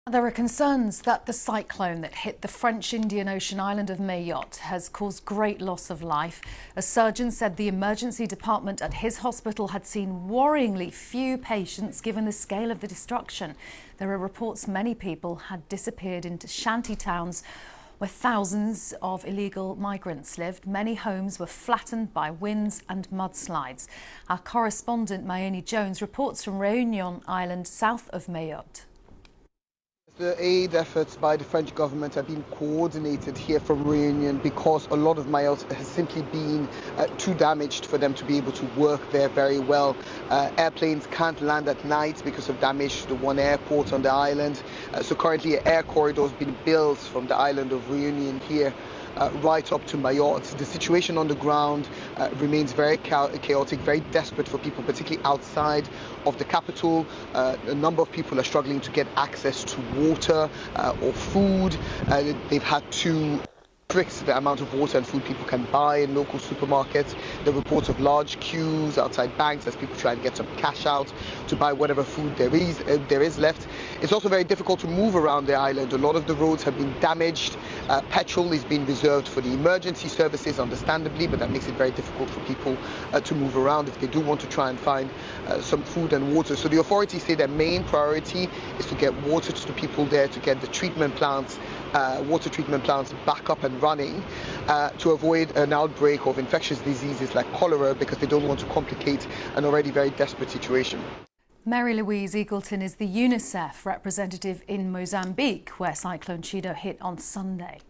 There are concerns that the cyclone that hit the French Indian Ocean island of Mayotte has caused great loss of life. A surgeon said the emergency department at his hospital had seen worryingly few patients given the scale of the destruction. There are reports many people had disappeared into shanty towns where thousands of illegal migrants lived. Many homes were flattened by winds and mudslides. Our correspondent Mayotte Jones reports from Réunion Island, south of Mayotte. The aid efforts by the French government have been coordinated here from Réunion because a lot of Mayotte has simply been too damaged for them to be able to work there very well. Airplanes can't land at night because of damage to the one airport on the island. So currently an air corridor has been built from the island of Réunion here right up to Mayotte. The situation on the ground remains very chaotic, very desperate for people, particularly outside of the capital. A number of people are struggling to get access to water or food. They've had to restrict the amount of water and food people can buy in local supermarkets. There are reports of large queues outside banks as people try and get some cash out to buy whatever food there is left. It's also very difficult to move around the island. A lot of the roads have been damaged. Petrol is being reserved for the emergency services, understandably, but that makes it very difficult for people to move around if they do want to try and find some food and water. So the authorities say their main priority is to get water to the people there, to get the treatment plants, water treatment plants back up and running to avoid an outbreak of infectious diseases like cholera, because they don't want to complicate an already very desperate situation. Mary Louise Eagleton is the UNICEF representative in Mozambique, where Cyclone Chido hit on Sunday.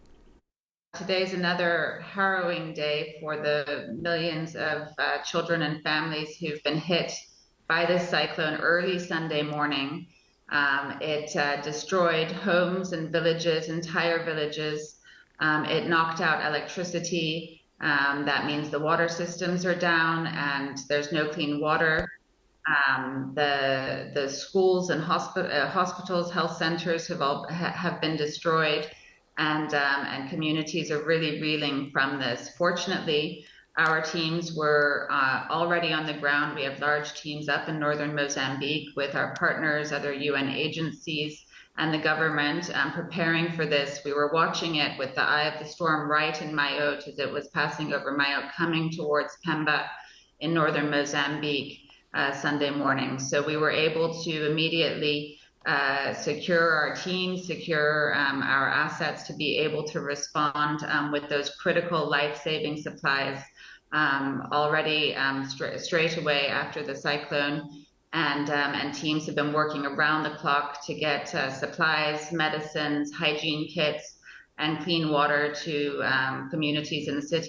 Today's another harrowing day for the millions of children and families who've been hit by this cyclone early Sunday morning. It destroyed homes and villages, entire villages. It knocked out electricity. That means the water systems are down and there's no clean water. The schools and hospitals, health centers have been destroyed, and communities are really reeling from this. Fortunately, our teams were already on the ground. We have large teams up in northern Mozambique with our partners, other UN agencies, and the government preparing for this. We were watching it with the eye of the storm right in Mayotte as it was passing over Mayotte, coming towards Pemba in northern Mozambique Sunday morning. So we were able to immediately secure our teams, secure our assets to be able to respond with those critical life-saving supplies already straight away after the cyclone. And teams have been working around the clock to get supplies, medicines, hygiene kits, and clean water to communities in the city.